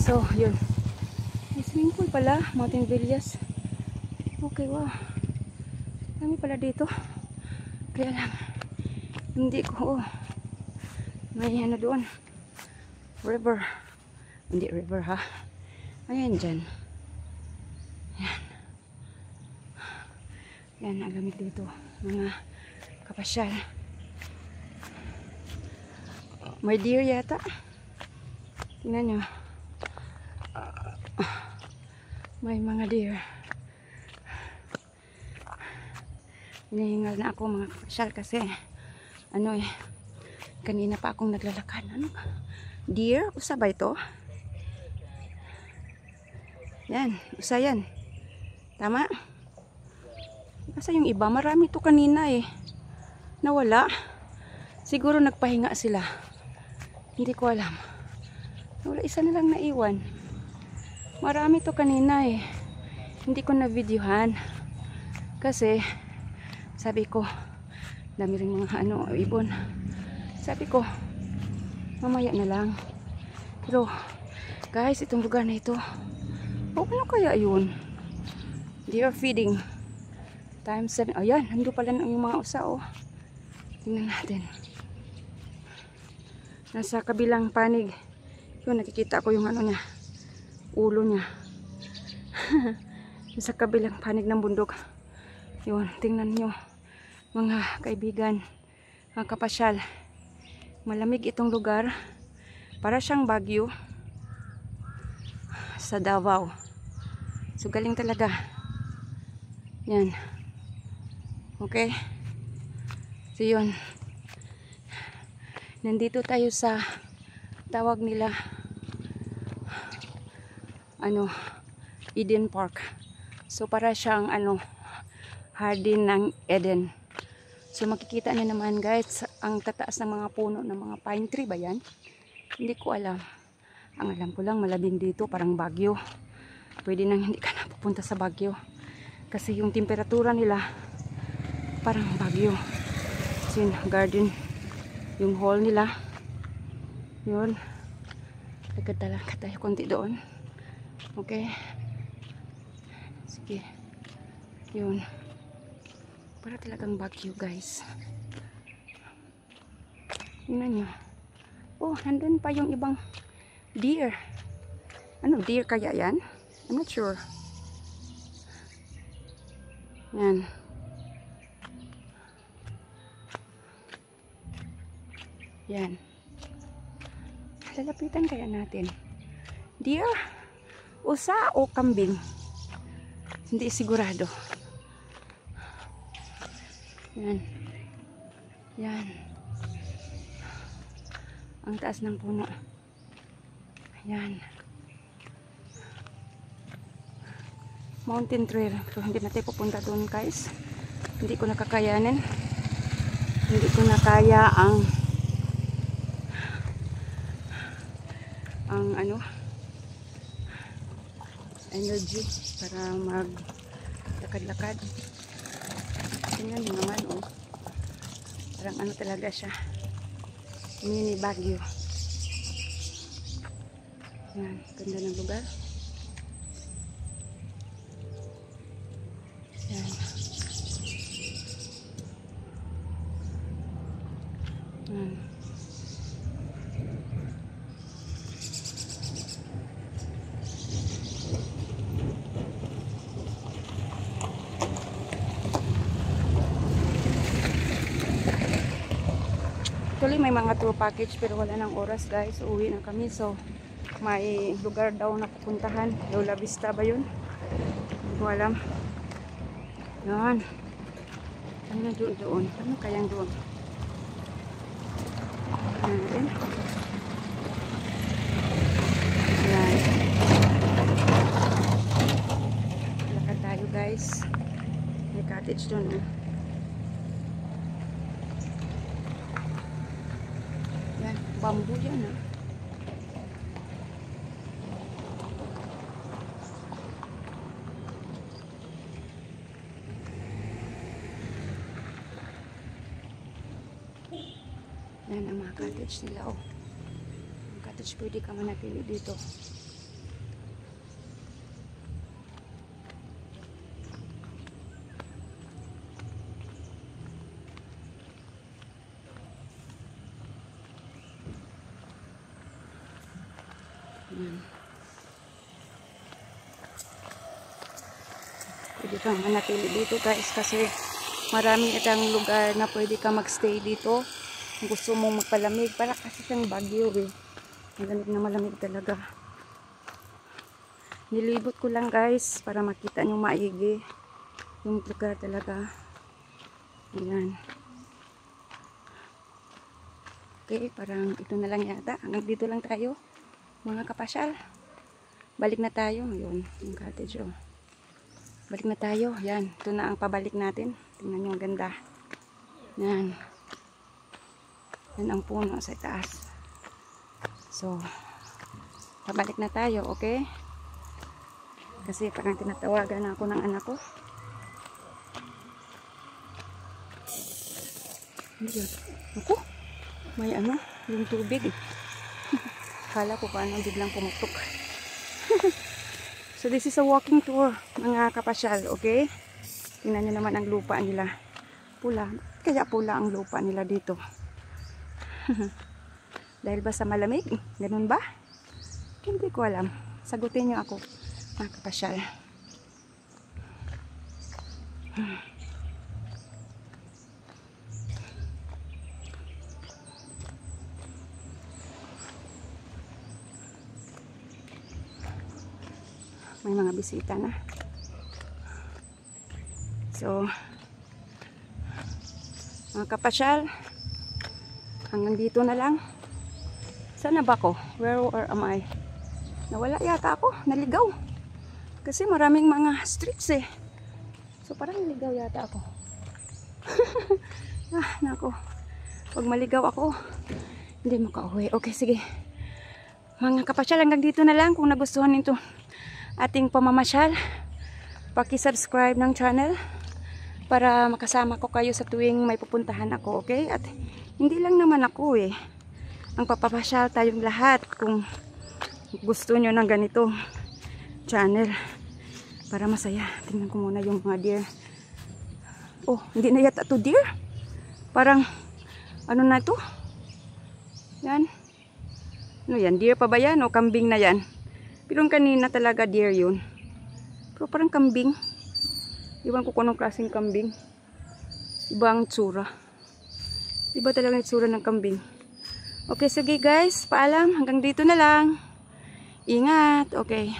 So, yun. May swimming pool pala, Mountain Villas. Okay, wow. Dami pala dito. Kaya lang, hindi ko, may ano doon. River. Hindi river ha. Ayan dyan. Ayan. Yan ang gamit dito. Mga kapasyal. May deer yata. Tingnan nyo. May mga deer. Hinihingal na ako mga kapasyal kasi ano eh, kanina pa akong naglalakad. Ano? Deer? Usa ba ito? Yan. Usa yan. Tama? Kasi yung iba, marami to kanina eh. Nawala. Siguro nagpahinga sila. Hindi ko alam. Wala, isa na lang naiwan. Marami to kanina eh. Hindi ko na videohan. Kasi, sabi ko, dami rin mga ano, ibon. Sabi ko, mamaya na lang. Pero, guys, itong lugar na ito, ano kaya yun? They are feeding. Times 7. Ayan, nandun pala yung mga usa, oh. Tingnan natin. Nasa kabilang panig. Yun, nakikita ko yung ano niya. Ulo niya. Nasa kabilang panig ng bundok. Yun, tingnan nyo. Mga kaibigan, mga kapasyal. Malamig itong lugar. Para siyang Baguio. Sa Davao. So, galing talaga. Yan. Okay. So, yun. Nandito tayo sa tawag nila ano, Eden Park. So, para siyang ano, Garden ng Eden. So, makikita niyo naman guys, ang tataas ng mga puno ng mga pine tree ba yan? Hindi ko alam. Ang alam ko lang, malabing dito, parang Baguio. Pwede nang hindi ka na pupunta sa Baguio. Kasi yung temperatura nila, parang Baguio. So, yun, garden. Yung hall nila. Yun. Nagkadala tayo konti doon. Okay. Sige. Yun. Para talagang Baguio, guys. Tingnan nyo. Oh, nandun pa yung ibang deer. Ano, deer kaya yan? I'm not sure. Yan. Yan. Lalapitan kaya natin. Deer? Usa o kambing? Hindi sigurado. Yan. Yan. Ang taas ng puno. Yan. Mountain trail. So, hindi natin pupunta doon guys. Hindi ko nakakayanin. Hindi ko nakaya ang ano energy para maglakad-lakad. Tingnan nyo naman oh. Parang ano talaga siya. Mini Baguio. Yan, ganda ng lugar. Yan. Yan. Actually, may mga tour package pero wala nang oras guys. Uwi na kami. So, may lugar daw na pupuntahan. Lola Vista ba yun? Hindi ko alam. Yan. Ano doon? Ano kayang doon? Yan. Yan. Lakad tayo guys. May cottage doon. Yan. Bamboo yan ah. Yan ang mga cottage nila oh. Ang cottage pwede ka manatili dito. Yan. Pwede kang manatili dito guys kasi marami itang lugar na pwede ka magstay dito. Kung gusto mong magpalamig. Para kasi siyang Baguio eh. Malamig na malamig talaga. Nilibot ko lang guys para makita nyo maigi yung lugar talaga. Ayan. Okay, parang ito na lang yata. Hanggang dito lang tayo mga kapasyal. Balik na tayo. Yun, yung cottage oh. Balik na tayo. Yan, ito na ang pabalik natin. Tingnan nyo ang ganda. Yan. Yan ang puno sa taas. So, pabalik na tayo, okay? Kasi parang tinatawagan na ako ng anak ko. Ako, may ano, yung tubig. Kala ko paano biglang pumutok. So this is a walking tour mga kapasyal, okay? Tingnan nyo naman ang lupa nila. Pula. Kaya pula ang lupa nila dito. Dahil ba sa malamig? Ganun ba? Hindi ko alam. Sagutin nyo ako mga kapasyal. May mga bisita na. So, mga kapasyal, hanggang dito na lang. Sana ba ako? Where or am I? Nawala yata ako. Naligaw. Kasi maraming mga streets eh. So, parang naligaw yata ako. Nako. Pag maligaw ako, hindi makauwi. Okay, sige. Mga kapasyal, hanggang dito na lang. Kung nagustuhan nito ating pamamasyal, paki-subscribe ng channel para makasama ko kayo sa tuwing may pupuntahan ako, okay? At hindi lang naman ako eh ang papapasyal, tayong lahat. Kung gusto nyo ng ganito channel para masaya. Tingnan ko muna yung mga deer. Oh, hindi na yata to deer. Parang ano na to? Yan. Ano yan? Deer pa ba yan o kambing na yan? Pero kanina talaga deer yun. Pero parang kambing. Iwan ko kung anong klaseng kambing. Ibang tsura. Iba talaga yung tsura ng kambing. Okay, sige guys. Paalam. Hanggang dito na lang. Ingat. Okay.